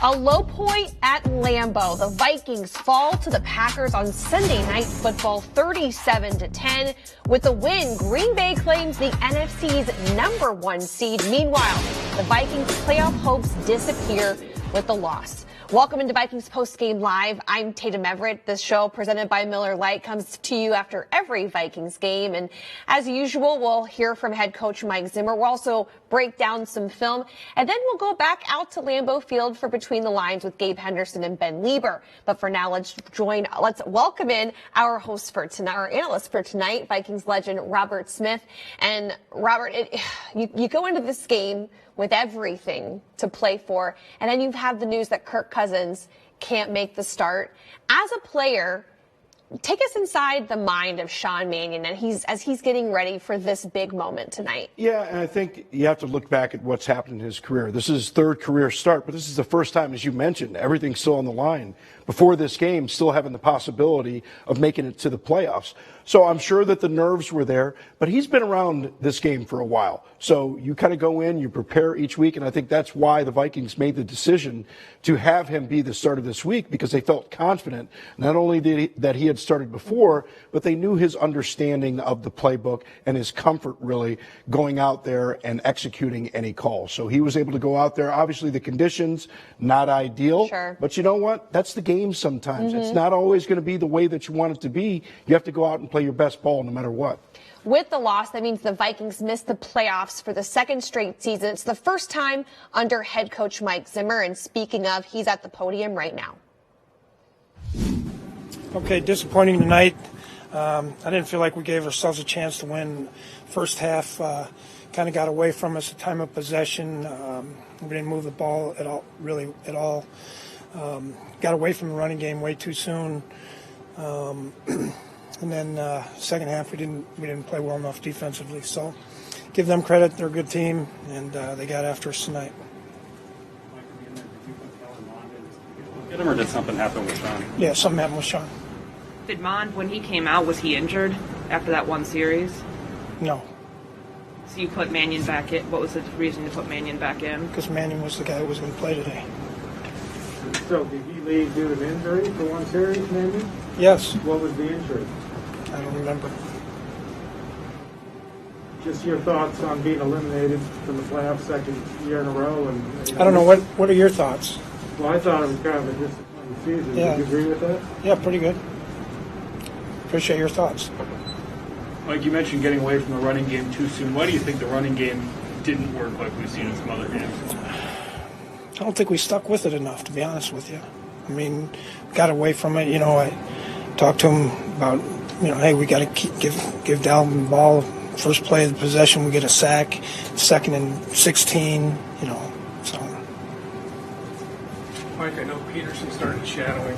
A low point at Lambeau. The Vikings fall to the Packers on Sunday Night Football 37-10. With the win, Green Bay claims the NFC's #1 seed. Meanwhile, the Vikings' playoff hopes disappear with the loss. Welcome into Vikings Postgame Live. I'm Tatum Everett. This show, presented by Miller Lite, comes to you after every Vikings game. And as usual, we'll hear from head coach Mike Zimmer. We'll also break down some film. And then we'll go back out to Lambeau Field for Between the Lines with Gabe Henderson and Ben Lieber. But for now, let's welcome in our host for tonight, our analyst for tonight, Vikings legend Robert Smith. And Robert, you go into this game with everything to play for, and then you have the news that Kirk Cousins can't make the start. As a player, take us inside the mind of Sean Mannion as he's getting ready for this big moment tonight. Yeah, and I think you have to look back at what's happened in his career. This is his third career start, but this is the first time, as you mentioned, everything's still on the line. Before this game, still having the possibility of making it to the playoffs. So I'm sure that the nerves were there, but he's been around this game for a while. So you kind of go in, you prepare each week, and I think that's why the Vikings made the decision to have him be the starter this week, because they felt confident, not only that he had started before, but they knew his understanding of the playbook and his comfort really going out there and executing any call. So he was able to go out there. Obviously the conditions, not ideal, sure, but you know what? That's the game sometimes. It's not always going to be the way that you want it to be. You have to go out and play your best ball no matter what. With the loss, that means the Vikings missed the playoffs for the second straight season. It's the first time under head coach Mike Zimmer. And speaking of, he's at the podium right now. Okay, disappointing tonight. I didn't feel like we gave ourselves a chance to win. First half kind of got away from us, the time of possession. We didn't move the ball at all. Got away from the running game way too soon. And then second half we didn't play well enough defensively. So give them credit, they're a good team, and they got after us tonight. Get him, or did something happen with Sean? Yeah, something happened with Sean. Did Mond, when he came out, was he injured after that one series? No. So you put Mannion back in. What was the reason to put Mannion back in? Because Mannion was the guy who was going to play today. So did he leave due to injury for one series, Mannion? Yes. What was the injury? I don't remember. Just your thoughts on being eliminated from the playoffs second year in a row. And I don't know, what are your thoughts? Well, I thought it was kind of a disappointing season. Yeah. Would you agree with that? Yeah, pretty good. Appreciate your thoughts. Mike, you mentioned getting away from the running game too soon. Why do you think the running game didn't work like we've seen in some other games? I don't think we stuck with it enough, to be honest with you. I mean, got away from it. I talked to him about, hey, we got to give Dalvin the ball. First play of the possession, we get a sack. Second and 16, so. Mike, I know Peterson started shadowing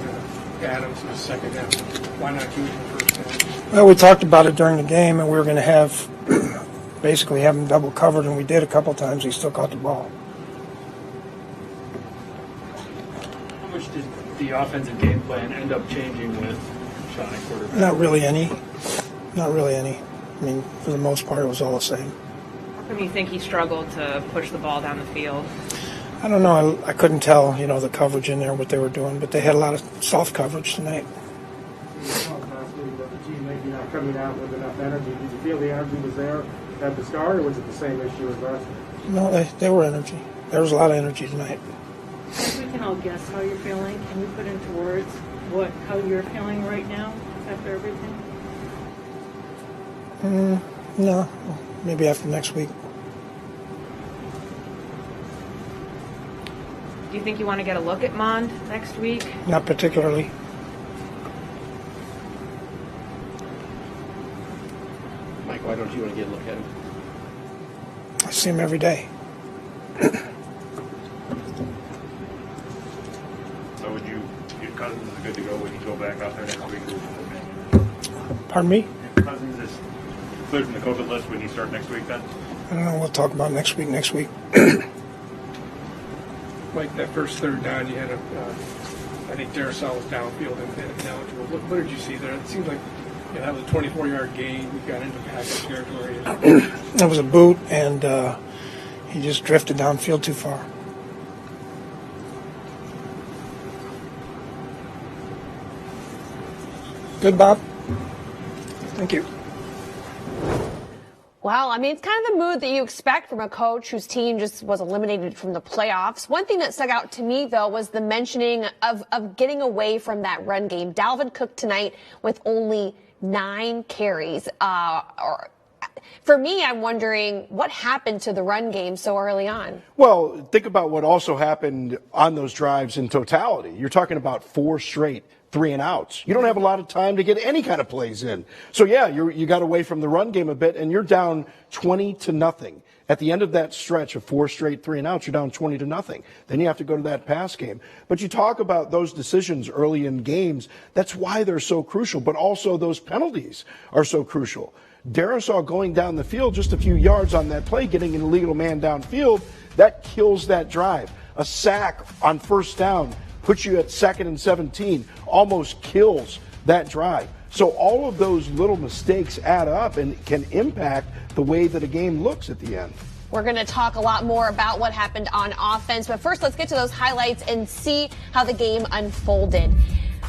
Adams in the second half. Why not use him first half? Well, we talked about it during the game, and we were going to have him double covered, and we did a couple times. He still caught the ball. How much did the offensive game plan end up changing with Sean at quarterback? Not really any. I mean, for the most part, it was all the same. How come you think he struggled to push the ball down the field? I don't know. I couldn't tell, the coverage in there, what they were doing, but they had a lot of soft coverage tonight. You talked last week about the team maybe not coming out with enough energy. Did you feel the energy was there at the start, or was it the same issue as last week? No, they were energy. There was a lot of energy tonight. We can all guess how you're feeling. Can you put into words how you're feeling right now after everything? No, maybe after next week. Do you think you want to get a look at Mond next week? Not particularly. Mike, why don't you want to get a look at him? I see him every day. So would you, if Cousins is good to go, would you go back out there next week? Pardon me? If Cousins is cleared from the COVID list, would he start next week then? I don't know. We'll talk about next week. Mike, that first third down, you had I think Darasol was downfield and ineligible. What did you see there? It seems like that was a 24-yard gain. You got into package territory. That was a boot, and he just drifted downfield too far. Good, Bob. Thank you. Well, I mean, it's kind of the mood that you expect from a coach whose team just was eliminated from the playoffs. One thing that stuck out to me, though, was the mentioning of getting away from that run game. Dalvin Cook tonight with only 9 carries. For me, I'm wondering what happened to the run game so early on. Well, think about what also happened on those drives in totality. You're talking about 4 straight 3-and-outs. You don't have a lot of time to get any kind of plays in. So, yeah, you got away from the run game a bit, and you're down 20-0. At the end of that stretch of 4 straight 3-and-outs, you're down 20-0. Then you have to go to that pass game. But you talk about those decisions early in games. That's why they're so crucial. But also those penalties are so crucial. Darrisaw going down the field just a few yards on that play, getting an illegal man downfield, that kills that drive. A sack on first down puts you at 2nd and 17, almost kills that drive. So all of those little mistakes add up and can impact the way that a game looks at the end. We're going to talk a lot more about what happened on offense, but first let's get to those highlights and see how the game unfolded.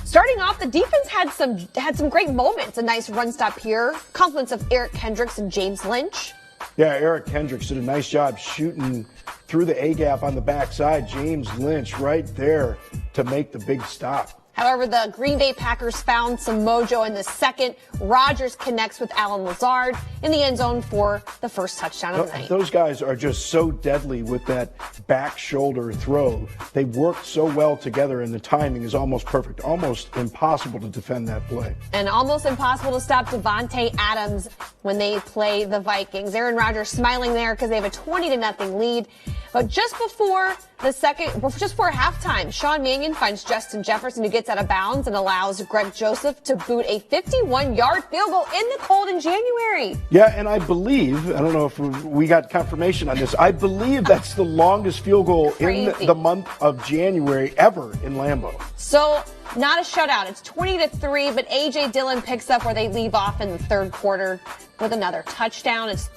Starting off, the defense had some great moments. A nice run stop here. Compliments of Eric Kendricks and James Lynch. Yeah, Eric Kendricks did a nice job shooting through the A-gap on the backside. James Lynch right there to make the big stop. However, the Green Bay Packers found some mojo in the second. Rodgers connects with Allen Lazard in the end zone for the first touchdown of the night. Those guys are just so deadly with that back shoulder throw. They work so well together, and the timing is almost perfect. Almost impossible to defend that play. And almost impossible to stop Devontae Adams when they play the Vikings. Aaron Rodgers smiling there because they have a 20-0 lead. But just before halftime, Sean Mannion finds Justin Jefferson, who gets out of bounds and allows Greg Joseph to boot a 51-yard field goal in the cold in January. Yeah, and I believe, I don't know if we got confirmation on this, I believe that's the longest field goal in the month of January ever in Lambeau. So, not a shutout. It's 20-3, but A.J. Dillon picks up where they leave off in the third quarter with another touchdown. It's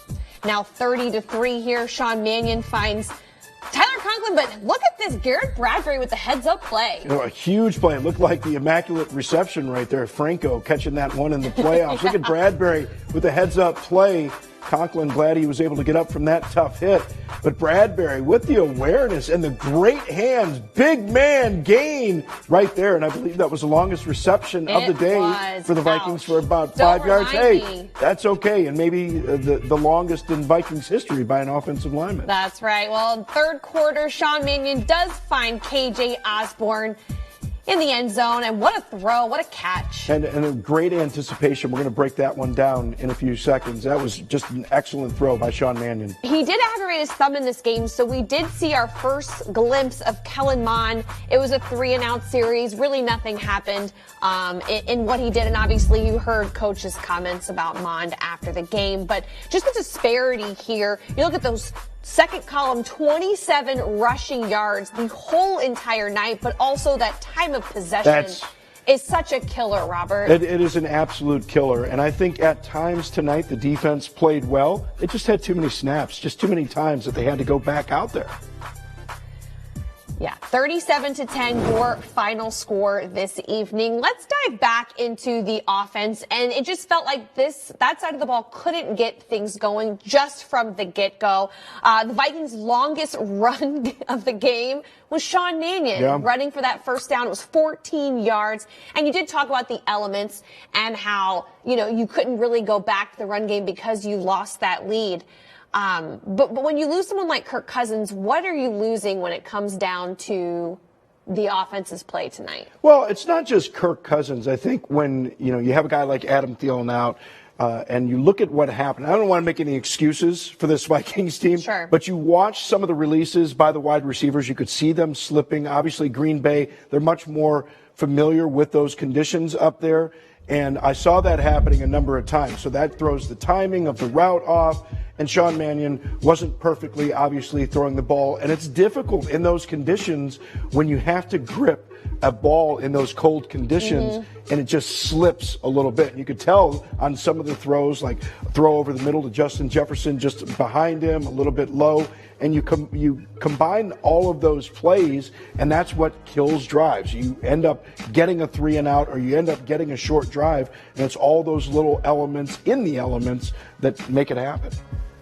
now 30-3 here. Sean Mannion finds Tyler Conklin, but look at this. Garrett Bradbury with the heads-up play. You know, a huge play. It looked like the immaculate reception right there. Franco catching that one in the playoffs. Yeah. Look at Bradbury with the heads-up play. Conklin glad he was able to get up from that tough hit. But Bradbury with the awareness and the great hands, big man gain right there. And I believe that was the longest reception of the day for the Vikings for about 5 yards. Hey, that's okay. And maybe the longest in Vikings history by an offensive lineman. That's right. Well, in third quarter, Sean Mannion does find KJ Osborne in the end zone, and what a throw, what a catch. And a great anticipation. We're going to break that one down in a few seconds. That was just an excellent throw by Sean Mannion. He did aggravate his thumb in this game, so we did see our first glimpse of Kellen Mond. It was a 3-and-out series. Really nothing happened in what he did, and obviously you heard Coach's comments about Mond after the game. But just the disparity here, you look at those second column, 27 rushing yards the whole entire night, but also that time of possession is such a killer, Robert. It is an absolute killer. And I think at times tonight the defense played well. They just had too many snaps, just too many times that they had to go back out there. Yeah, 37-10, your final score this evening. Let's dive back into the offense, and it just felt like that side of the ball couldn't get things going just from the get-go. The Vikings' longest run of the game was Sean Mannion running for that first down. It was 14 yards, and you did talk about the elements and how, you couldn't really go back to the run game because you lost that lead. But when you lose someone like Kirk Cousins, what are you losing when it comes down to the offense's play tonight? Well, it's not just Kirk Cousins. I think when, you have a guy like Adam Thielen out, and you look at what happened. I don't want to make any excuses for this Vikings team, but you watch some of the releases by the wide receivers. You could see them slipping. Obviously, Green Bay, they're much more familiar with those conditions up there. And I saw that happening a number of times. So that throws the timing of the route off. And Sean Mannion wasn't perfectly, obviously, throwing the ball. And it's difficult in those conditions when you have to grip a ball in those cold conditions, and it just slips a little bit. You could tell on some of the throws, like a throw over the middle to Justin Jefferson just behind him, a little bit low, and you combine all of those plays, and that's what kills drives. You end up getting a 3 and out, or you end up getting a short drive, and it's all those little elements in the elements that make it happen.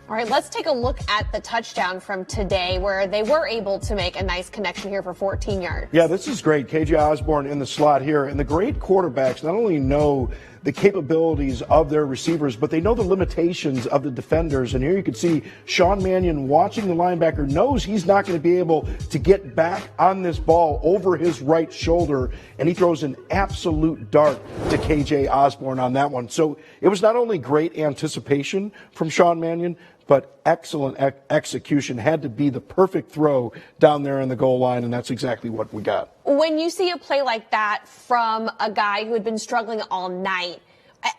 All right, let's take a look at the touchdown from today where they were able to make a nice connection here for 14 yards. Yeah, this is great. KJ Osborne in the slot here. And the great quarterbacks not only know the capabilities of their receivers, but they know the limitations of the defenders. And here you can see Sean Mannion watching the linebacker, knows he's not going to be able to get back on this ball over his right shoulder, and he throws an absolute dart to KJ Osborne on that one. So it was not only great anticipation from Sean Mannion, but excellent execution. Had to be the perfect throw down there in the goal line, and that's exactly what we got. When you see a play like that from a guy who had been struggling all night,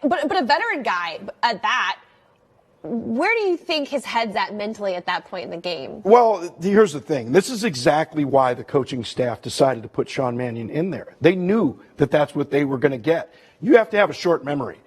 but a veteran guy at that, where do you think his head's at mentally at that point in the game? Well, here's the thing. This is exactly why the coaching staff decided to put Sean Mannion in there. They knew that that's what they were going to get. You have to have a short memory.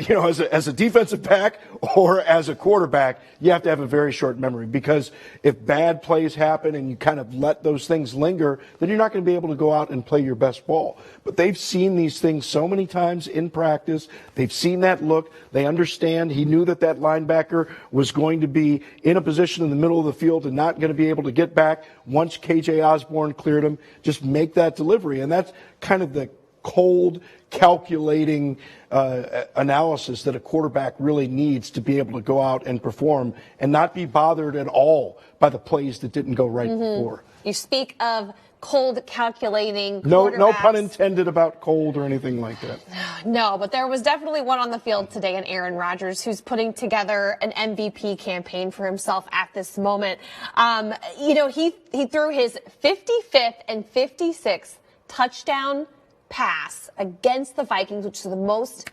You know, as a defensive back or as a quarterback, you have to have a very short memory, because if bad plays happen and you kind of let those things linger, then you're not going to be able to go out and play your best ball. But they've seen these things so many times in practice. They've seen that look. They understand. He knew that linebacker was going to be in a position in the middle of the field and not going to be able to get back once KJ Osborne cleared him. Just make that delivery. And that's kind of the cold, calculating analysis that a quarterback really needs to be able to go out and perform and not be bothered at all by the plays that didn't go right before. You speak of cold, calculating No quarterbacks. pun intended about cold or anything like that. No, but there was definitely one on the field today in Aaron Rodgers, who's putting together an MVP campaign for himself at this moment. You know, he threw his 55th and 56th touchdown pass against the Vikings, which is the most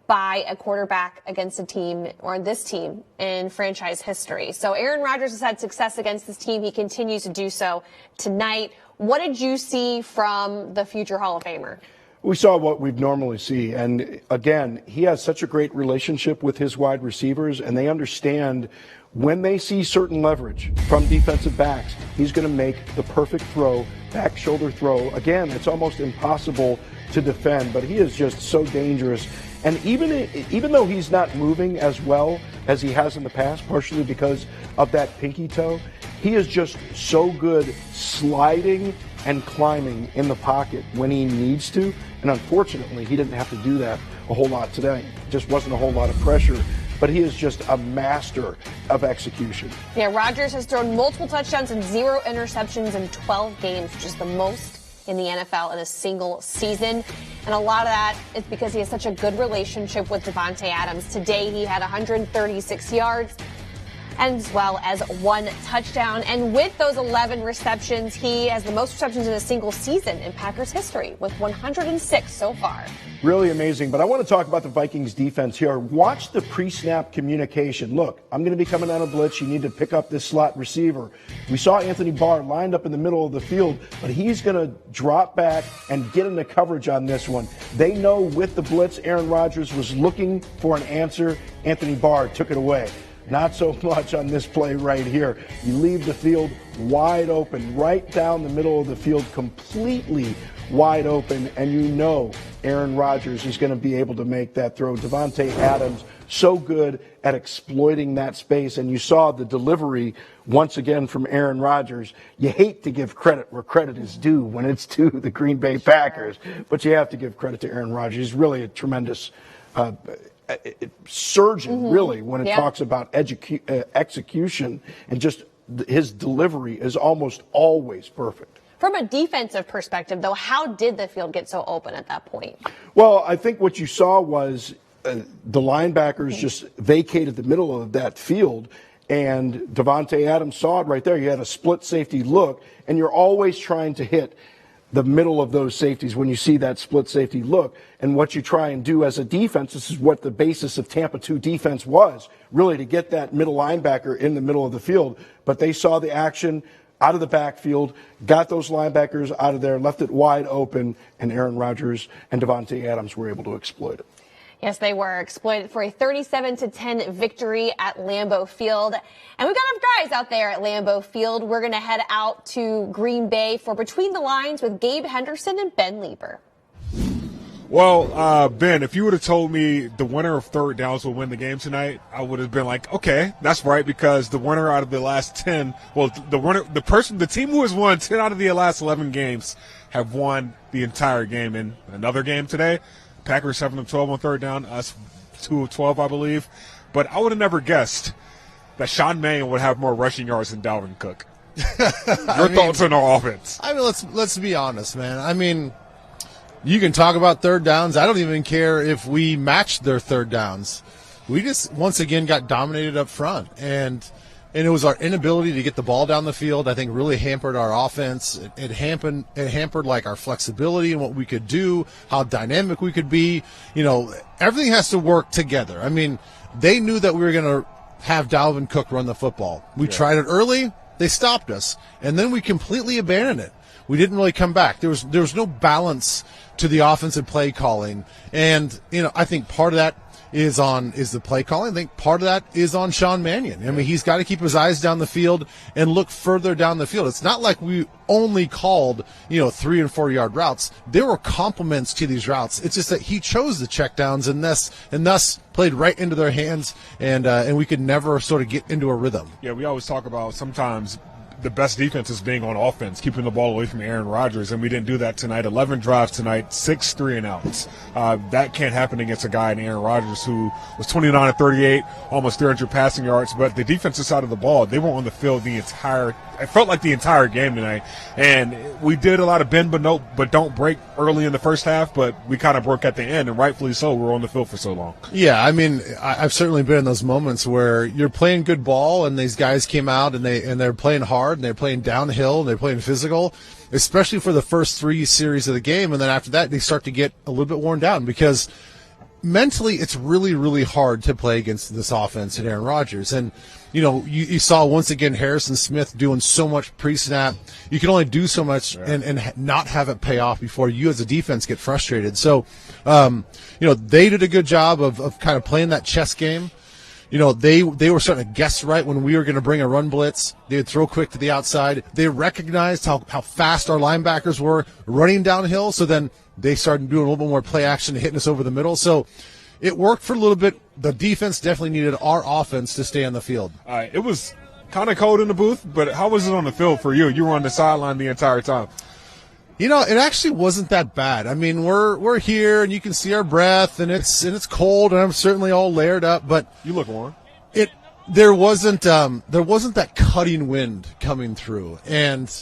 by a quarterback against a team, or this team, in franchise history. So Aaron Rodgers has had success against this team. He continues to do so tonight. What did you see from the future Hall of Famer? We saw what we'd normally see. And again, he has such a great relationship with his wide receivers, and they understand when they see certain leverage from defensive backs, he's going to make the perfect throw, back shoulder throw. Again, it's almost impossible to defend, but he is just so dangerous. And even though he's not moving as well as he has in the past, partially because of that pinky toe, he is just so good sliding and climbing in the pocket when he needs to. And unfortunately, he didn't have to do that a whole lot today. Just wasn't a whole lot of pressure. But he is just a master of execution. Yeah, Rodgers has thrown multiple touchdowns and 0 interceptions in 12 games, which is the most in the NFL in a single season. And a lot of that is because he has such a good relationship with Davante Adams. Today, he had 136 yards, as well as 1 touchdown. And with those 11 receptions, he has the most receptions in a single season in Packers history, with 106 so far. Really amazing. But I want to talk about the Vikings defense here. Watch the pre-snap communication. Look, I'm going to be coming on a blitz. You need to pick up this slot receiver. We saw Anthony Barr lined up in the middle of the field, but he's going to drop back and get into coverage on this one. They know with the blitz, Aaron Rodgers was looking for an answer. Anthony Barr took it away. Not so much on this play right here. You leave the field wide open, right down the middle of the field, completely wide open, and you know Aaron Rodgers is going to be able to make that throw. Davante Adams, so good at exploiting that space, and you saw the delivery once again from Aaron Rodgers. You hate to give credit where credit is due when it's to the Green Bay Packers, but you have to give credit to Aaron Rodgers. He's really a tremendous surgeon, really, when it talks about execution, and just his delivery is almost always perfect. From a defensive perspective, though, how did the field get so open at that point? Well, I think what you saw was the linebackers just vacated the middle of that field, and Davante Adams saw it right there. You had a split safety look, and you're always trying to hit the middle of those safeties when you see that split safety look. And what you try and do as a defense, this is what the basis of Tampa 2 defense was, really to get that middle linebacker in the middle of the field. But they saw the action. out of the backfield, got those linebackers out of there, left it wide open, and Aaron Rodgers and Devontae Adams were able to exploit it. Yes, they were exploited for a 37-10 victory at Lambeau Field. And we've got our guys out there at Lambeau Field. We're going to head out to Green Bay for Between the Lines with Gabe Henderson and Ben Lieber. Well, Ben, if you would have told me the winner of third downs will win the game tonight, I would have been like, okay, that's right, because the winner out of the last 10, well, the team who has won 10 out of the last 11 games have won the entire game. In another game today, Packers 7 of 12 on third down, us 2 of 12, I believe. But I would have never guessed that Sean Mannion would have more rushing yards than Dalvin Cook. Your thoughts on our offense? I mean, let's be honest, man. I mean, you can talk about third downs. I don't even care if we matched their third downs. We just, once again, got dominated up front. And it was our inability to get the ball down the field, I think, really hampered our offense. It hampered like our flexibility and what we could do, how dynamic we could be. You know, everything has to work together. I mean, they knew that we were going to have Dalvin Cook run the football. We tried it early. They stopped us. And then we completely abandoned it. We didn't really come back. There was no balance to the offensive play calling. And, you know, I think part of that is the play calling. I think part of that is on Sean Mannion. I mean, he's got to keep his eyes down the field and look further down the field. It's not like we only called, 3 and 4 yard routes. There were complements to these routes. It's just that he chose the checkdowns and thus played right into their hands, and we could never sort of get into a rhythm. Yeah, we always talk about sometimes the best defense is being on offense, keeping the ball away from Aaron Rodgers, and we didn't do that tonight. 11 drives tonight, 6 3-and-outs. That can't happen against a guy in Aaron Rodgers who was 29 of 38, almost 300 passing yards. But the defensive side of the ball, they were on the field it felt like the entire game tonight. And we did a lot of bend but don't break early in the first half, but we kind of broke at the end, and rightfully so. We were on the field for so long. Yeah, I mean, I've certainly been in those moments where you're playing good ball, and these guys came out and they're playing hard, and they're playing downhill, and they're playing physical, especially for the first 3 series of the game. And then after that, they start to get a little bit worn down because mentally it's really, really hard to play against this offense and Aaron Rodgers. And, you saw once again Harrison Smith doing so much pre-snap. You can only do so much and not have it pay off before you as a defense get frustrated. So, they did a good job of kind of playing that chess game. They were starting to guess right when we were going to bring a run blitz. They would throw quick to the outside. They recognized how fast our linebackers were running downhill. So then they started doing a little bit more play action, hitting us over the middle. So it worked for a little bit. The defense definitely needed our offense to stay on the field. It was kind of cold in the booth, but how was it on the field for you? You were on the sideline the entire time. It actually wasn't that bad. I mean, we're here and you can see our breath, and it's cold, and I'm certainly all layered up, but you look warm. There wasn't that cutting wind coming through, and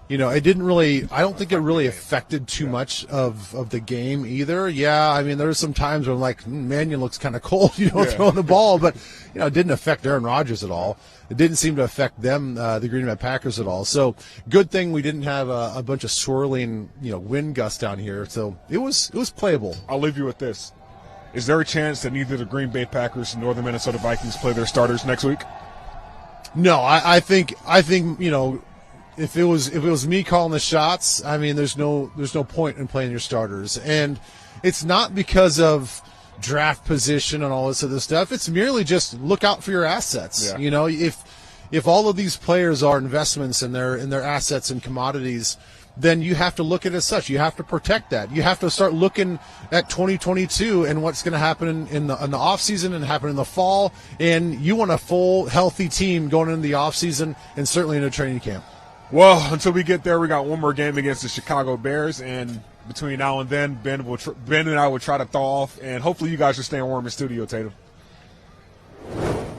it didn't really. I don't think it really affected too much of the game either. Yeah, I mean, there were some times where I'm like, Mannion looks kind of cold, throwing the ball, but it didn't affect Aaron Rodgers at all. It didn't seem to affect them, the Green Bay Packers, at all. So good thing we didn't have a bunch of swirling, wind gusts down here. So it was playable. I'll leave you with this: is there a chance that neither the Green Bay Packers nor the Minnesota Vikings play their starters next week? No, I think if it was me calling the shots, I mean, there's no point in playing your starters, and it's not because of draft position and all this other stuff. It's merely just look out for your assets. Yeah. If all of these players are investments in their assets and commodities, then you have to look at it as such. You have to protect that. You have to start looking at 2022 and what's going to happen in the offseason and happen in the fall. And you want a full, healthy team going into the offseason and certainly into training camp. Well, until we get there, we got one more game against the Chicago Bears, and between now and then, Ben and I will try to thaw off, and hopefully you guys are staying warm in studio, Tatum.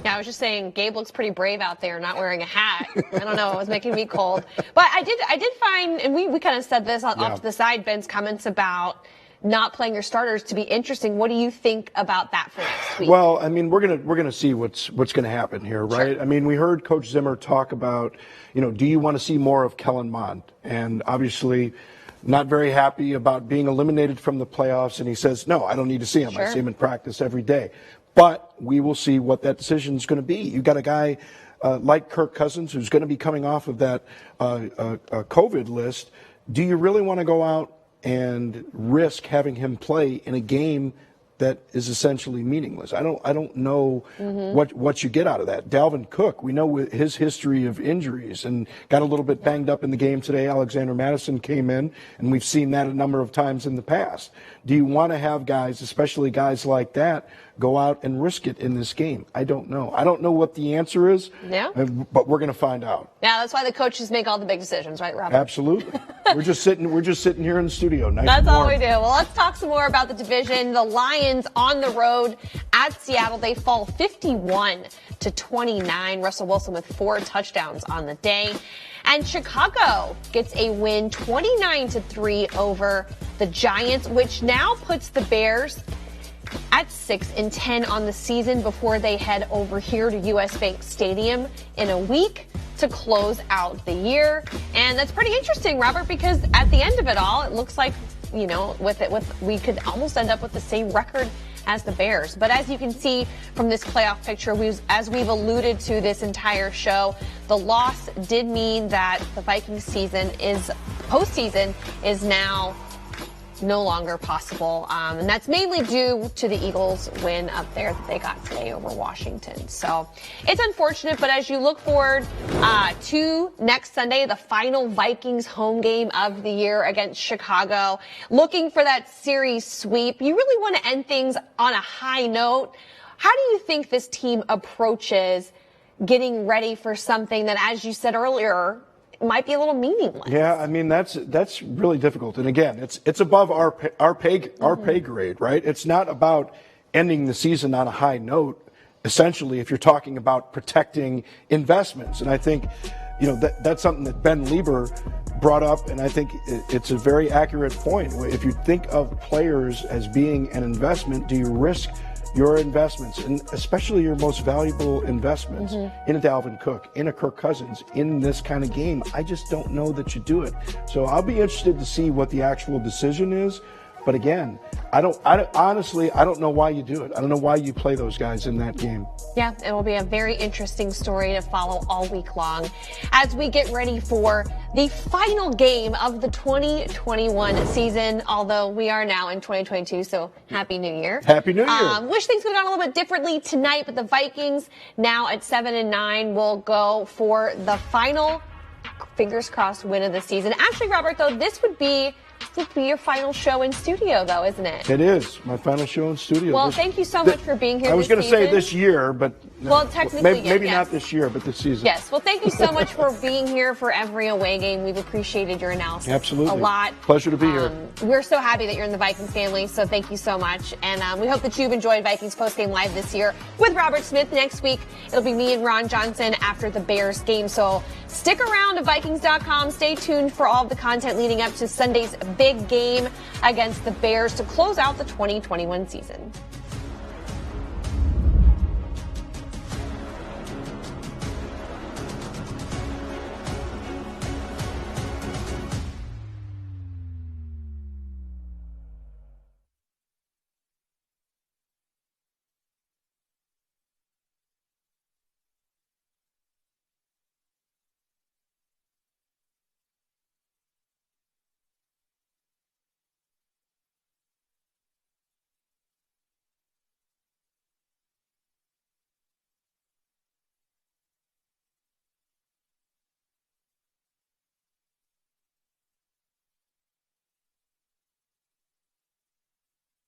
Yeah, I was just saying, Gabe looks pretty brave out there, not wearing a hat. I don't know, it was making me cold. But I did find, and we kind of said this off to the side, Ben's comments about not playing your starters to be interesting. What do you think about that for next week? Well, I mean, we're gonna see what's going to happen here, right? Sure. I mean, we heard Coach Zimmer talk about, do you want to see more of Kellen Mond? And obviously, not very happy about being eliminated from the playoffs. And he says, no, I don't need to see him. Sure. I see him in practice every day. But we will see what that decision is going to be. You got a guy like Kirk Cousins, who's going to be coming off of that COVID list, do you really want to go out and risk having him play in a game that is essentially meaningless? I don't know what you get out of that. Dalvin Cook, we know with his history of injuries and got a little bit banged up in the game today. Alexander Madison came in, and we've seen that a number of times in the past. Do you want to have guys, especially guys like that, go out and risk it in this game? I don't know. I don't know what the answer is, but we're going to find out. Yeah, that's why the coaches make all the big decisions, right, Robert? Absolutely. We're just sitting here in the studio. Nice That's and all warm. we do. Well, let's talk some more about the division. The Lions on the road at Seattle. They fall 51-29. Russell Wilson with 4 touchdowns on the day. And Chicago gets a win 29-3 over the Giants, which now puts the Bears at 6-10 on the season before they head over here to US Bank Stadium in a week to close out the year. And that's pretty interesting, Robert, because at the end of it all, it looks like, you know, we could almost end up with the same record as the Bears. But as you can see from this playoff picture, as we've alluded to this entire show, the loss did mean that the Vikings postseason is now no longer possible. And that's mainly due to the Eagles win up there that they got today over Washington. So it's unfortunate, but as you look forward to next Sunday, the final Vikings home game of the year against Chicago, looking for that series sweep, you really want to end things on a high note. How do you think this team approaches getting ready for something that, as you said earlier, might be a little meaningless? Yeah, I mean that's really difficult. And again, it's above our pay grade, right? It's not about ending the season on a high note. Essentially, if you're talking about protecting investments, and I think, you know, that's something that Ben Lieber brought up, and I think it's a very accurate point. If you think of players as being an investment, do you risk your investments, and especially your most valuable investments, in a Dalvin Cook, in a Kirk Cousins, in this kind of game? I just don't know that you do it. So I'll be interested to see what the actual decision is. But again, honestly, I don't know why you do it. I don't know why you play those guys in that game. Yeah, it will be a very interesting story to follow all week long as we get ready for the final game of the 2021 season, although we are now in 2022, so Happy New Year. Happy New Year. Wish things would have gone a little bit differently tonight, but the Vikings now at 7-9 will go for the final, fingers crossed, win of the season. Actually, Robert, though, this would be your final show in studio, though, isn't it? It is my final show in studio. Well, thank you so much for being here. I was going to say this year, but well, technically, maybe yes. not this year, but this season. Yes. Well, thank you so much for being here for every away game. We've appreciated your analysis Absolutely. a lot. Pleasure to be here. We're so happy that you're in the Vikings family, so thank you so much. And we hope that you've enjoyed Vikings Postgame Live this year with Robert Smith. Next week, it'll be me and Ron Johnson after the Bears game. So stick around to Vikings.com. Stay tuned for all of the content leading up to Sunday's big game against the Bears to close out the 2021 season.